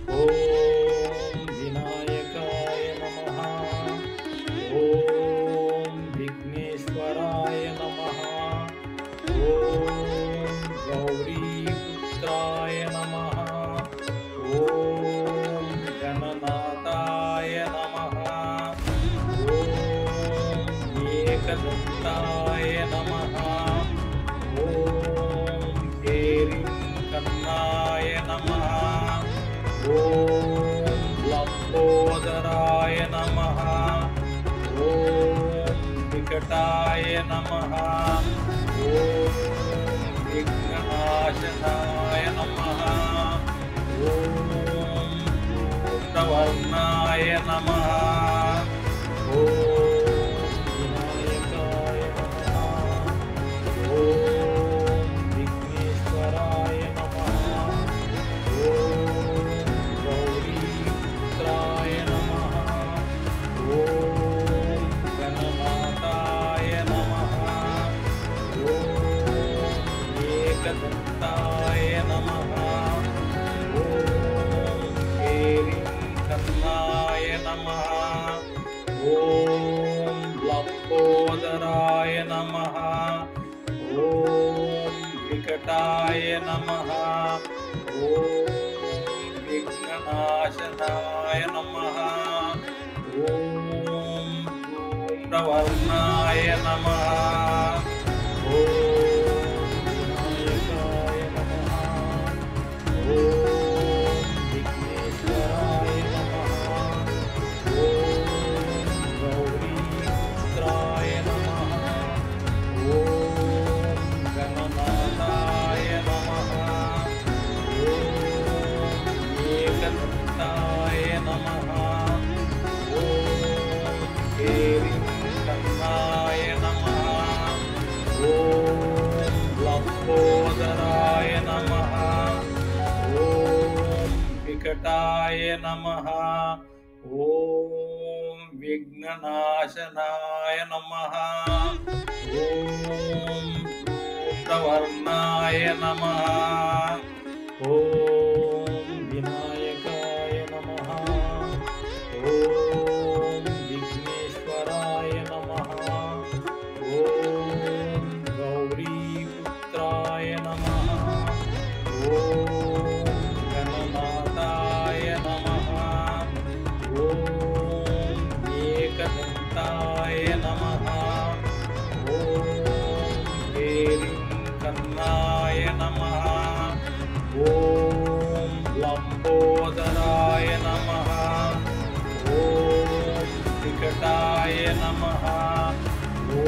ॐ विनायकाय नमः। ॐ विघ्नेश्वराय नमः। ॐ गौरीपुत्राय नमः। ॐ गणनाथाय नमः। ॐ एकदन्ताय नमः। ॐ हेरिङ्कन्नाय नमः। ॐ लम्बोदराय नमः। ॐ विकटाय नमः। ॐ विघ्ननाशनाय नमः। ॐ धूम्रवर्णाय नमः। ॐ विनायकाय नमः। ॐ विघ्नेश्वराय नमः। ॐ गौरीपुत्राय नमः। ॐ गणनाथाय नमः। ॐ एकदन्ताय नमः। ॐ हेरिङ्कन्नाय नमः। ॐ लम्बोदराय नमः। ॐ विकटाय नमः। ॐ विघ्ननाशनाय नमः। ॐ धूम्रवर्णाय नमः। ॐ विनायकाय नमः। ॐ विघ्नेश्वराय नमः। ॐ गौरीपुत्राय नमः। ॐ गणनाथाय नमः। ॐ एकदन्ताय नमः। ॐ हेरिङ्कन्नाय नमः। ॐ लम्बोदराय नमः। ॐ विकटाय नमः। ॐ विघ्ननाशनाय नमः। ॐ धूम्रवर्णाय नमः। ॐ विनायकाय नमः। ॐ विघ्नेश्वराय नमः। ॐ गौरीपुत्राय नमः। ॐ गणनाथाय नमः। ॐ एकदन्ताय नमः। ॐ हेरिङ्कन्नाय नमः। ॐ लम्बोदराय नमः। ॐ विकटाय नमः। ॐ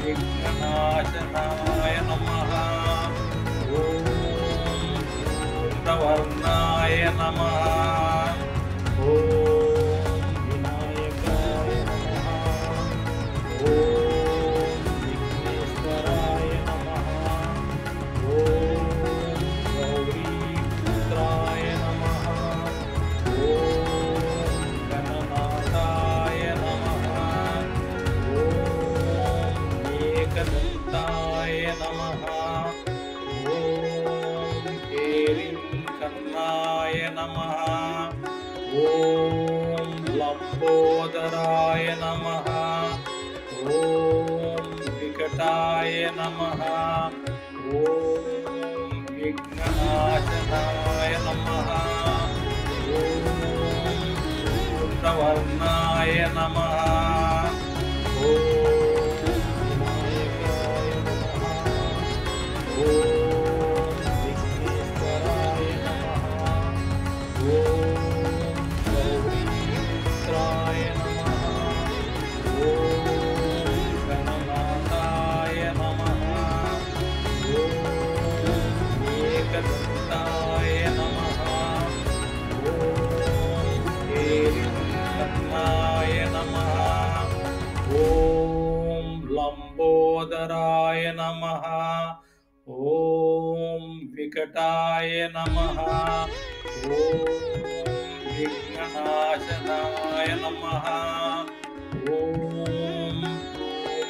विघ्ननाशनाय नमः। ॐ धूम्रवर्णाय नमः। ॐ विनायकाय नमः। ॐ विघ्नेश्वराय नमः। ॐ गौरीपुत्राय नमः। ॐ गणनाथाय नमः। ॐ एकदन्ताय नमः। ॐ हेरिङ्कन्नाय नमः। ॐ लम्बोदराय नमः। ॐ विकटाय नमः। ॐ विघ्ननाशनाय नमः। ॐ धूम्रवर्णाय नमः। ॐ विनायकाय नमः। ॐ विघ्नेश्वराय नमः। ॐ गौरीपुत्राय नमः। ॐ गणनाथाय नमः। ॐ एकदन्ताय नमः। ॐ हेरिङ्कन्नाय नमः। ॐ लम्बोदराय नमः। ॐ विकटाय नमः। ॐ विघ्ननाशनाय नमः। ॐ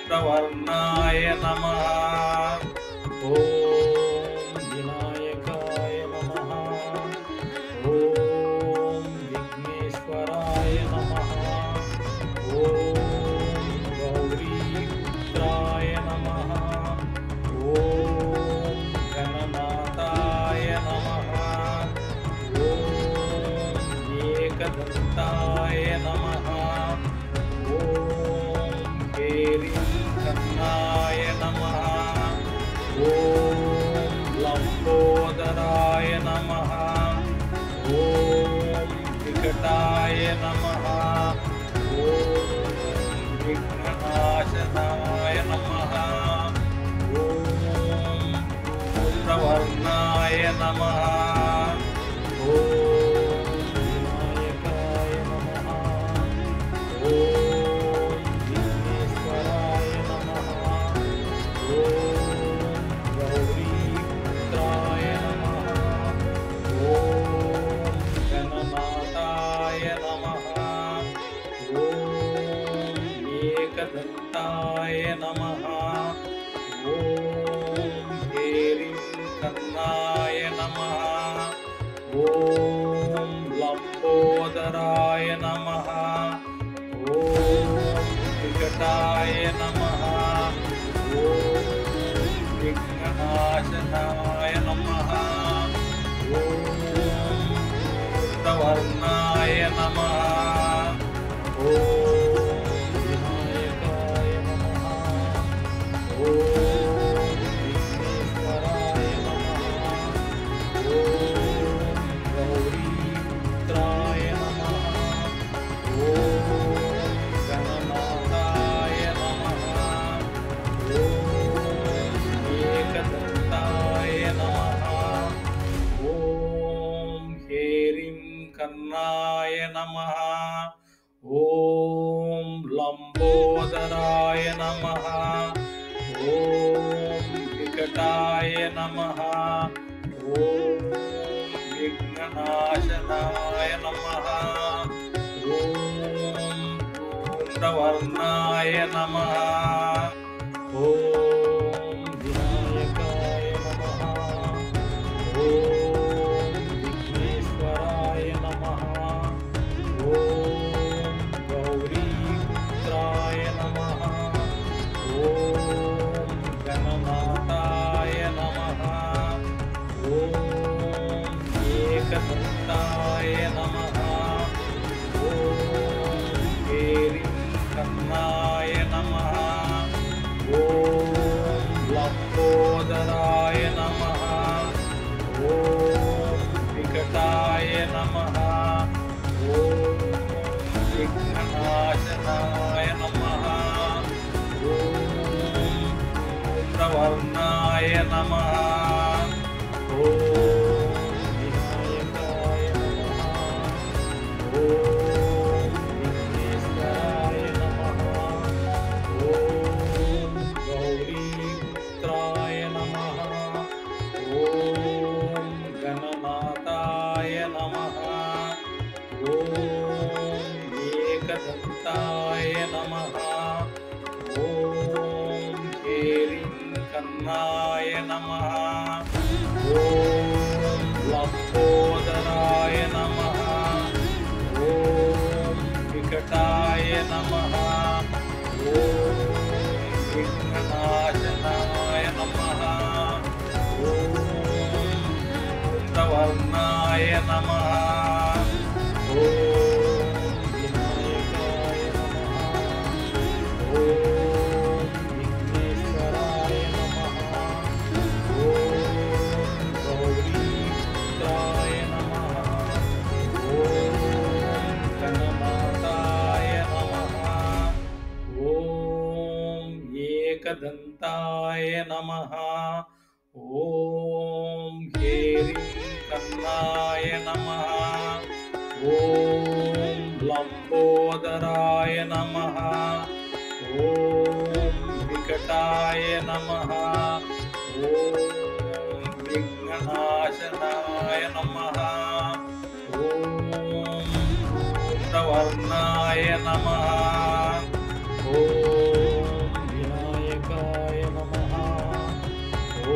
धूम्रवर्णाय नमः। ॐ विनायकाय नमः। ॐ एकदन्ताय नमः। ॐ हेरिं कर्णाय नमः। ॐ लम्बोदराय नमः। ॐ विकटाय नमः। ॐ विघ्ननाशनाय नमः। ॐ धूम्रवर्णाय नमः। ॐ विनायकाय नमः। ॐ विघ्नेश्वराय नमः। ॐ गौरीपुत्राय नमः। ॐ गणनाथाय नमः। ॐ एकदन्ताय नमः। ॐ हेरिं कर्णाय नमः। ॐ लम्बोदराय नमः। ॐ विकटाय नमः। ॐ विघ्ननाशनाय नमः। ॐ धूम्रवर्णाय नमः। ॐ विनायकाय नमः। ॐ विघ्नेश्वराय नमः। ॐ गौरीपुत्राय नमः। ॐ गणनाथाय नमः। ॐ एकदन्ताय नमः। ॐ हेरिं कर्णाय नमः। ॐ लम्बोदराय नमः। ॐ विकटाय नमः। ॐ विघ्ननाशनाय नमः। ॐ धूम्रवर्णाय नमः। ॐ विनायकाय नमः। ॐ विघ्नेश्वराय नमः। ॐ गौरीपुत्राय नमः। ॐ गणनाथाय नमः। ॐ एकदन्ताय नमः। ॐ हेरिं कर्णाय नमः। ॐ लम्बोदराय नमः। ॐ विकटाय नमः। ॐ विघ्ननाशनाय नमः। ॐ धूम्रवर्णाय नमः। ॐ विनायकाय नमः। ॐ विघ्नेश्वराय नमः। ॐ गौरीपुत्राय नमः। ॐ गणनाथाय नमः। ॐ एकदन्ताय नमः। ॐ हेरिं कर्णाय नमः। ॐ लम्बोदराय नमः। ॐ विकटाय नमः। ॐ विघ्ननाशनाय नमः। ॐ धूम्रवर्णाय नमः। ॐ विनायकाय नमः। ॐ विघ्नेश्वराय नमः। ॐ गौरीपुत्राय नमः। ॐ गणनाथाय नमः। ॐ एकदन्ताय नमः। ॐ हेरिं कर्णाय नमः। ॐ लम्बोदराय नमः। ॐ विकटाय नमः। ॐ विघ्ननाशनाय नमः। ॐ धूम्रवर्णाय नमः। ॐ विनायकाय नमः। ॐ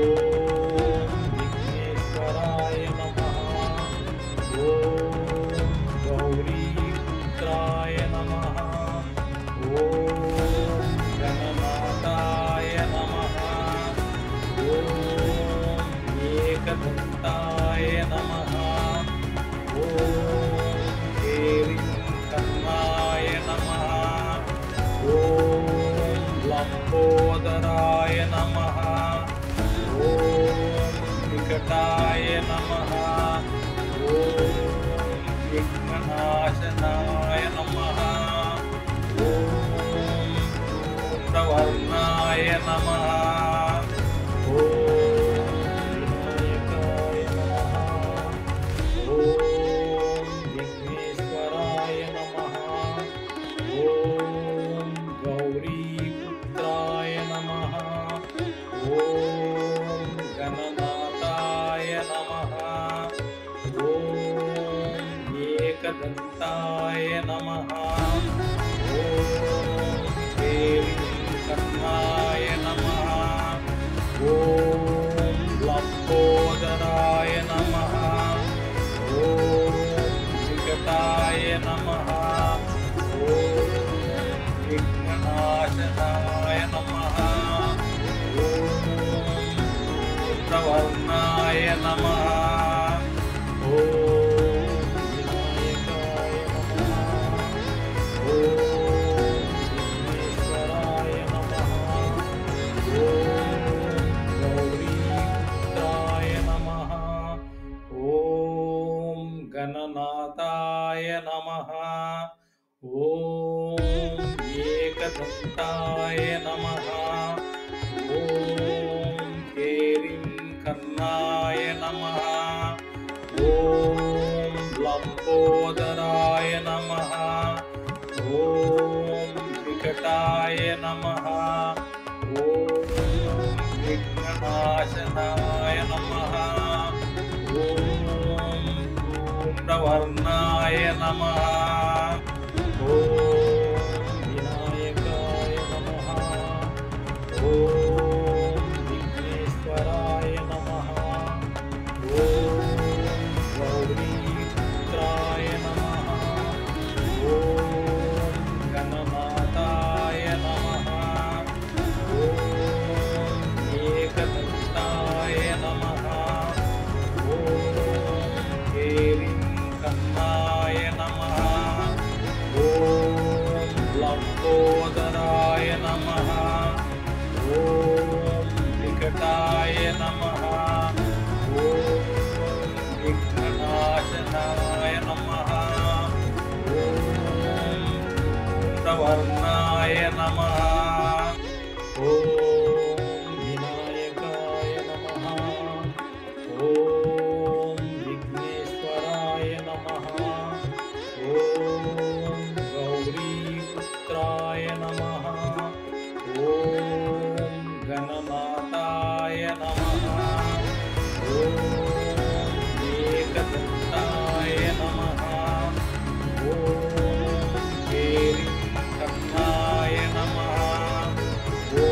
विघ्नेश्वराय नमः। ॐ गौरीपुत्राय नमः। ॐ गणनाथाय नमः। ॐ एकदन्ताय नमः। ॐ गणनाशनाय नमः। ॐ धूम्रवर्णाय नमः। ॐ विनायकाय नमः। ॐ विघ्नेश्वराय नमः। ॐ गौरीपुत्राय नमः। ॐ गणनाथाय नमः। ॐ एकदन्ताय नमः। ॐ केलिकर्णाय नमः। ॐ लम्बोदराय नमः। ॐ विकटाय नमः। ॐ विघ्ननाशनाय नमः। ॐ धूम्रवर्णाय नमः। ॐ विनायकाय नमः। ॐ विघ्नेश्वराय नमः। ॐ गौरीपुत्राय नमः। ॐ गणनाथाय नमः। ॐ एकदन्ताय नमः। ॐ केलिकर्णाय नमः। ॐ लम्बोदराय नमः। ॐ विकटाय नमः। ॐ विघ्ननाशनाय नमः। ॐ धूम्रवर्णाय नमः। ॐ विनायकाय नमः। ॐ विघ्नेश्वराय नमः। ॐ गौरीपुत्राय नमः। ॐ गणनाथाय नमः। ॐ एकदन्ताय नमः। ॐ केलिकर्णाय नमः। ॐ लम्बोदराय नमः। ॐ विकटाय नमः। ॐ विघ्ननाशनाय नमः। ॐ धूम्रवर्णाय नमः। ॐ विनायकाय नमः। ॐ विघ्नेश्वराय नमः। ॐ गौरीपुत्राय नमः। ॐ गणनाथाय नमः। ॐ एकदन्ताय नमः। ॐ केलिकर्णाय नमः। ॐ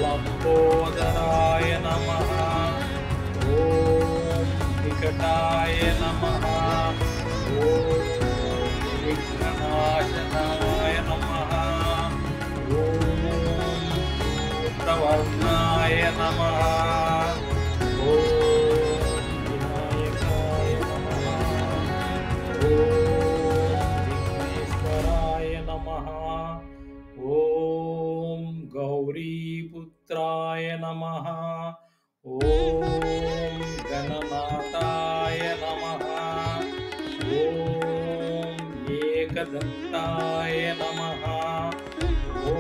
लम्बोदराय नमः। ॐ विकटाय नमः। ॐ विघ्ननाशनाय नमः। ॐ धूम्रवर्णाय नमः। ॐ विनायकाय नमः। ॐ विघ्नेश्वराय नमः। ॐ गौरीपुत्राय नमः। ॐ गणनाथाय नमः। ॐ एकदन्ताय नमः। ॐ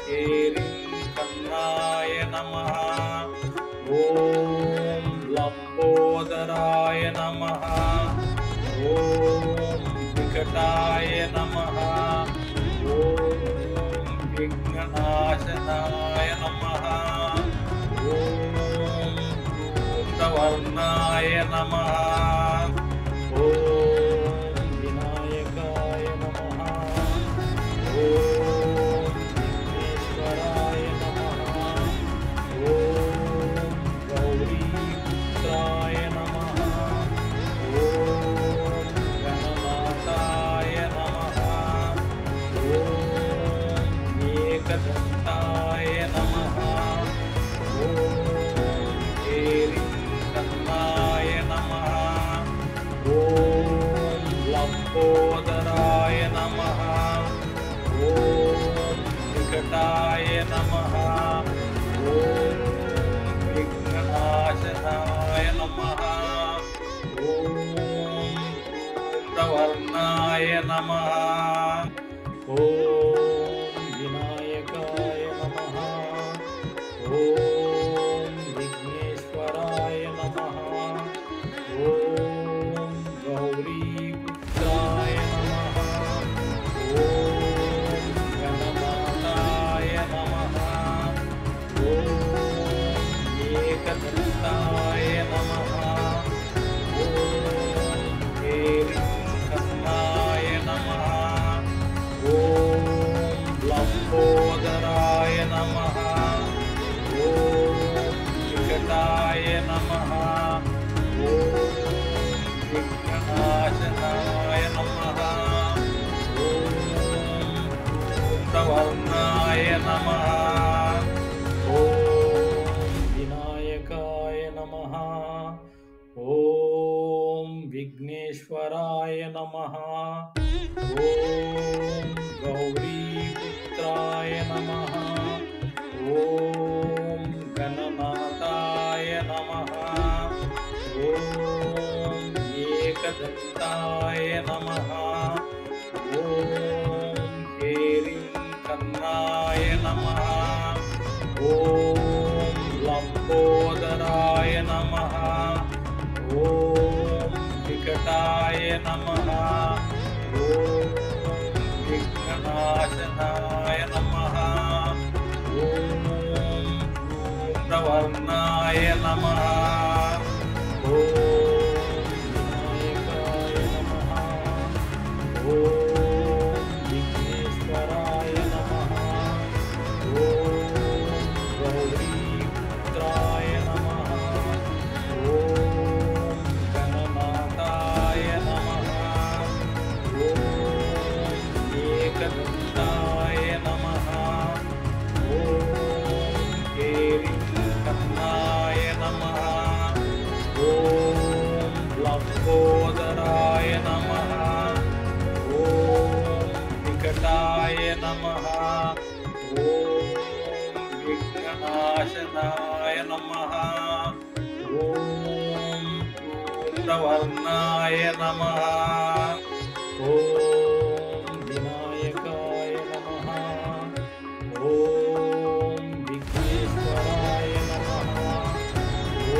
केलिकर्णाय नमः। ॐ लम्बोदराय नमः। ॐ विकटाय नमः। ॐ विघ्ननाशनाय नमः। ॐ धूम्रवर्णाय नमः। ॐ विनायकाय नमः। ॐ विघ्नेश्वराय नमः। ॐ गौरीपुत्राय नमः। ॐ गणनाथाय नमः। ॐ एकदन्ताय नमः। ॐ केलिकर्णाय नमः। नमः ॐ विनायकाय नमः ॐ विघ्नेश्वराय नमः ॐ गौरीपुत्राय नमः ॐ गणनाथाय नमः ॐ एकदन्ताय नमः ॐ हेरिकर्णाय नमः ॐ लम्बोदराय नमः ॐ विकटाय नमः ॐ विघ्ननाशनाय नमः ॐ धूम्रवर्णाय नमः ॐ विनायकाय नमः ॐ विघ्नेश्वराय नमः ॐ गौरीपुत्राय नमः ॐ गणनाथाय नमः ॐ एकदन्ताय नमः ॐ हेरिकर्णाय नमः ॐ लम्बोदराय नमः ॐ विकटाय नमः ॐ विघ्ननाशनाय नमः ॐ धूम्रवर्णाय नमः ॐ विनायकाय नमः ॐ विघ्नेश्वराय नमः ॐ गौरीपुत्राय नमः ॐ गणनाथाय नमः ॐ एकदन्ताय नमः ॐ हेरिकर्णाय नमः ॐ लम्बोदराय नमः ॐ विकटाय नमः ॐ विघ्ननाशनाय नमः ॐ धूम्रवर्णाय नमः ॐ विनायकाय नमः ॐ विघ्नेश्वराय नमः ॐ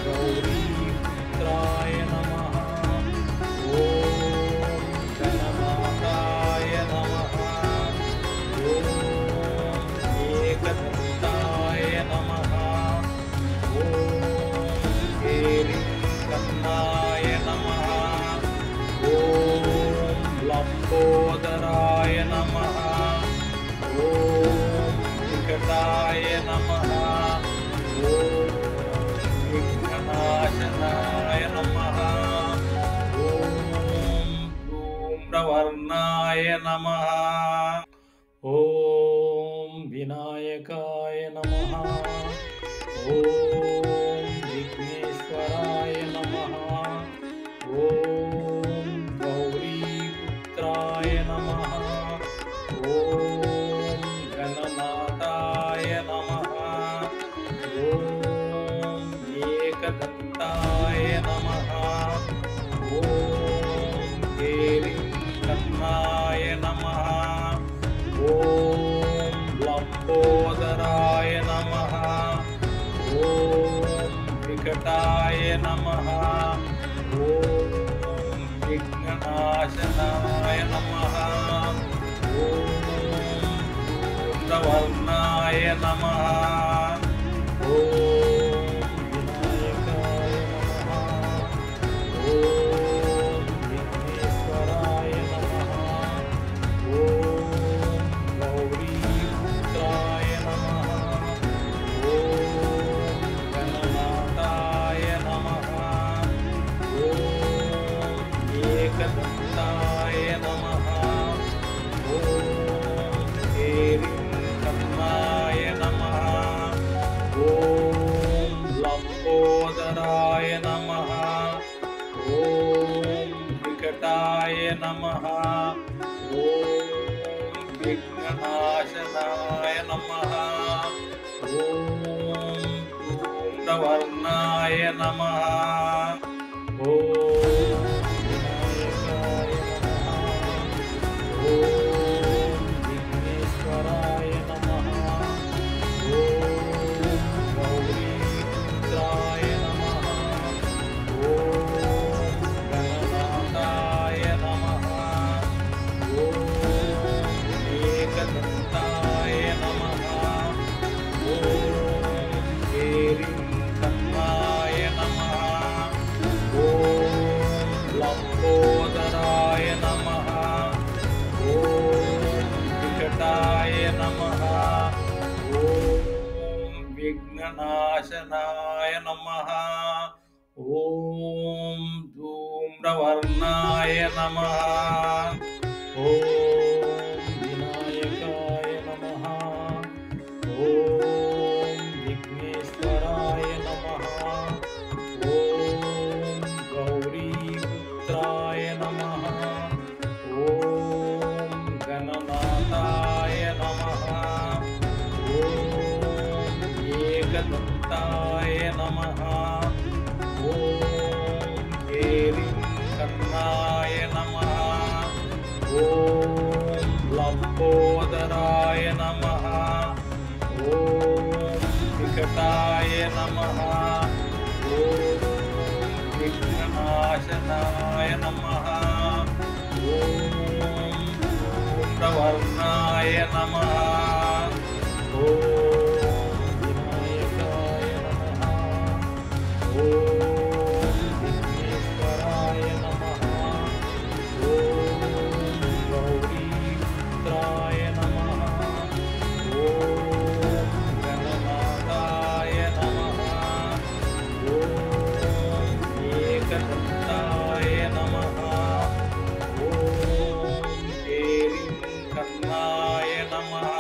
गौरीपुत्राय नमः ॐ गणनाथाय नमः ॐ एकदन्ताय नमः ॐ हेरिकर्णाय नमः ॐ लम्बोदराय नमः ॐ विकटाय नमः ॐ विघ्ननाशनाय नमः ॐ धूम्रवर्णाय नमः ॐ विनायकाय नमः ॐ विघ्नेश्वराय नमः ॐ गौरीपुत्राय नमः ॐ गणनाथाय नमः ॐ एकदन्ताय नमः ॐ हेरिकर्णाय नमः ॐ लम्बोदराय नमः ॐ विकटाय नमः ॐ विघ्ननाशनाय नमः ॐ धूम्रवर्णाय नमः ॐ विनायकाय नमः ॐ विघ्नेश्वराय नमः ॐ गौरीपुत्राय नमः ॐ गणनाथाय नमः ॐ एकदन्ताय नमः ॐ हेरिकर्णाय नमः ॐ लम्बोदराय नमः ॐ विकटाय नमः ॐ विघ्ननाशनाय नमः ॐ धूम्रवर्णाय नमः ॐ विनायकाय नमः लंबोदराय नमः। ॐ विकटाय नमः। ॐ विघ्ननाशनाय नमः। ॐ धूम्रवर्णाय नमः। ॐ विनायकाय नमः। ॐ विघ्नेश्वराय नमः। ॐ गौरीपुत्राय नमः। ॐ गणनाथाय नमः। ॐ एकदन्ताय नमः। ॐ हेरिङ्कन्नाय नमः। ॐ लंबोदराय नमः। ॐ विकटाय नमः। ॐ विघ्ननाशनाय नमः। ॐ धूम्रवर्णाय नमः। ॐ विनायकाय नमः। ॐ विघ्नेश्वराय नमः। ॐ गौरीपुत्राय नमः। ॐ गणनाथाय नमः। ॐ एकदन्ताय नमः। ॐ हेरिङ्कन्नाय नमः।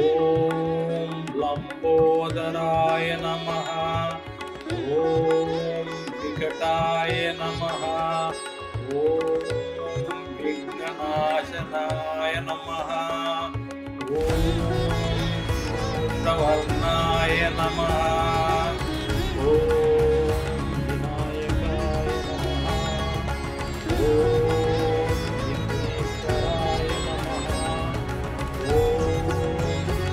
ॐ लंबोदराय नमः। ॐ विकटाय नमः। ॐ विघ्ननाशनाय नमः। ॐ धूम्रवर्णाय नमः। ॐ विनायकाय नमः। ॐ विघ्नेश्वराय नमः। ॐ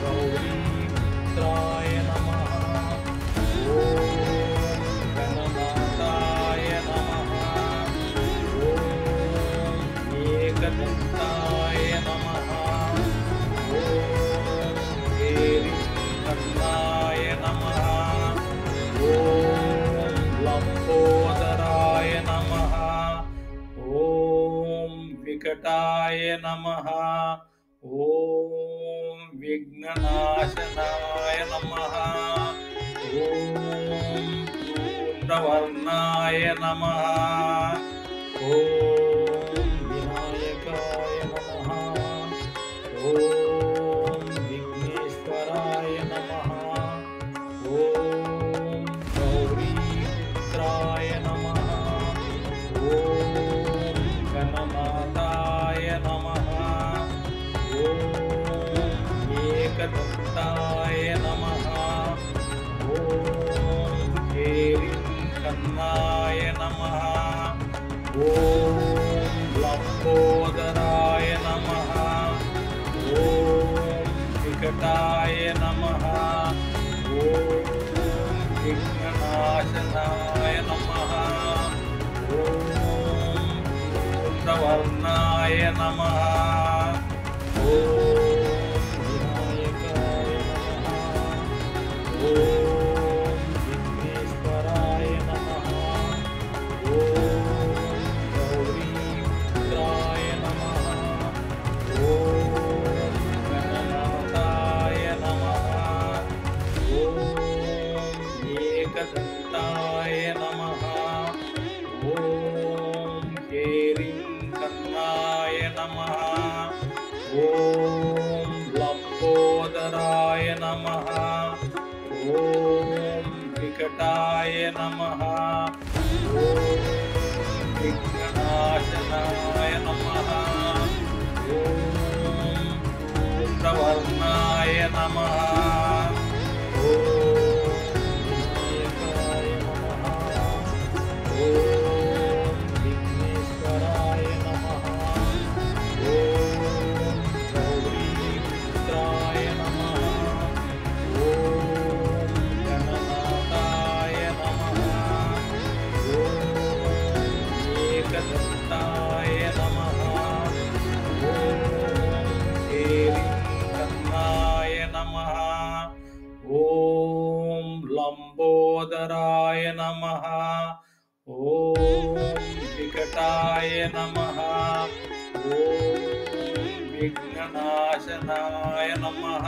गौरीपुत्राय नमः। ॐ गणनाथाय नमः। ॐ एकदन्ताय नमः। ॐ हेरिङ्कन्नाय नमः। ॐ लंबोदराय नमः। ॐ विकटाय नमः। ॐ विघ्ननाशनाय नमः। ॐ धूम्रवर्णाय नमः। ॐ विनायकाय नमः। ॐ विघ्नेश्वराय नमः। ॐ गौरीपुत्राय नमः। ॐ गणनाथाय नमः। ॐ एकदन्ताय नमः। ॐ हेरिङ्कन्नाय नमः। ॐ लंबोदराय नमः। ॐ विकटाय नमः। ॐ विघ्ननाशनाय नमः। ॐ धूम्रवर्णाय नमः। ॐ विनायकाय नमः। ॐ विघ्नेश्वराय नमः। ॐ गौरीपुत्राय नमः। ॐ गणनाथाय नमः। ॐ एकदन्ताय नमः। ॐ हेरिङ्कन्नाय नमः। ॐ लंबोदराय नमः। ॐ विकटाय नमः। ॐ विघ्ननाशनाय नमः। ॐ धूम्रवर्णाय नमः। ॐ विनायकाय नमः। ॐ विघ्नेश्वराय नमः। ॐ गौरीपुत्राय नमः। ॐ गणनाथाय नमः। ॐ एकदन्ताय नमः। ॐ हेरिङ्कन्नाय नमः। विकटाय नमः। ॐ विघ्ननाशनाय नमः।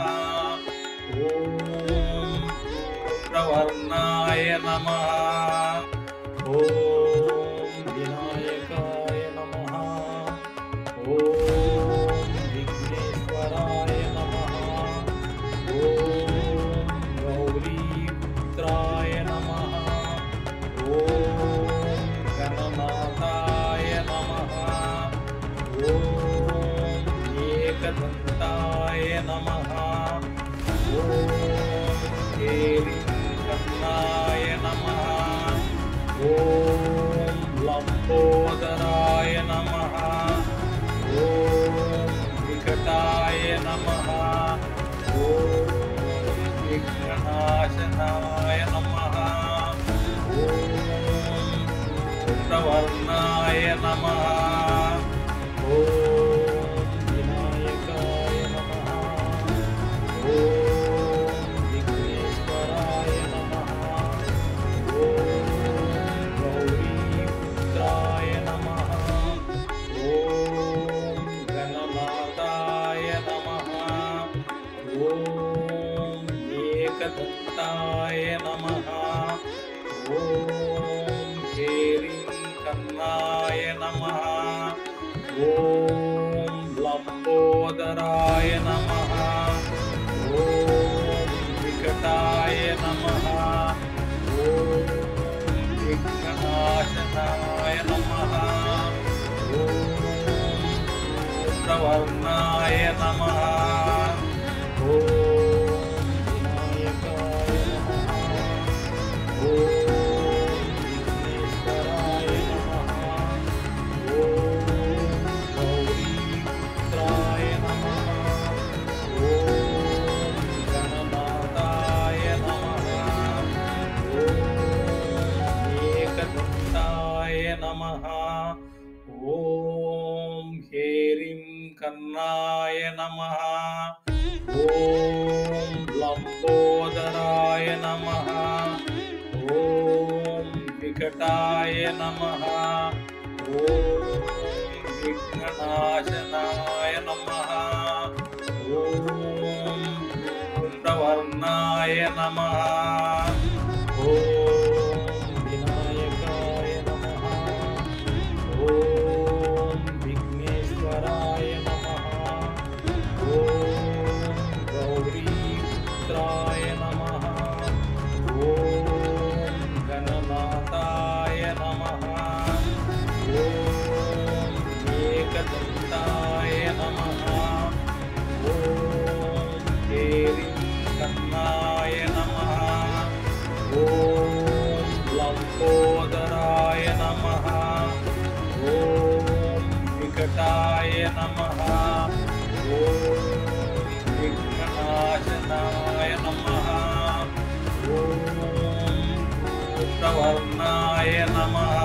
ॐ धूम्रवर्णाय नमः। ॐ विनायकाय नमः। ॐ विघ्नेश्वराय नमः। ॐ गौरीपुत्राय नमः। ॐ गणनाथाय नमः। ॐ एकदन्ताय नमः। ॐ केलिकर्णाय नमः। ॐ लम्बोदराय नमः। ॐ विकटाय नमः। ॐ विघ्ननाशनाय नमः। ॐ धूम्रवर्णाय नमः। ॐ विनायकाय नमः। ॐ विघ्नेश्वराय नमः। ॐ गौरीपुत्राय नमः। ॐ गणनाथाय नमः। ॐ एकदन्ताय नमः। ॐ केलिकर्णाय नमः। ॐ लम्बोदराय नमः। ॐ विकटाय नमः। ॐ विघ्ननाशनाय नमः। ॐ धूम्रवर्णाय नमः। ॐ विनायकाय नमः। ॐ विघ्नेश्वराय नमः। ॐ गौरीपुत्राय नमः। ॐ गणनाथाय नमः। ॐ एकदन्ताय नमः। ॐ कर्णाय नमः। ॐ लम्बोदराय नमः। ॐ विकटाय नमः। ॐ विघ्ननाशनाय नमः। ॐ धूम्रवर्णाय नमः। ॐ विनायकाय नमः। ॐ विघ्नेश्वराय नमः। ॐ गौरीपुत्राय नमः। ॐ गणनाथाय नमः। ॐ एकदन्ताय नमः। ॐ केलिकर्णाय नमः। ॐ लम्बोदराय नमः। ॐ विकटाय नमः। ॐ विघ्ननाशनाय नमः। ॐ धूम्रवर्णाय नमः।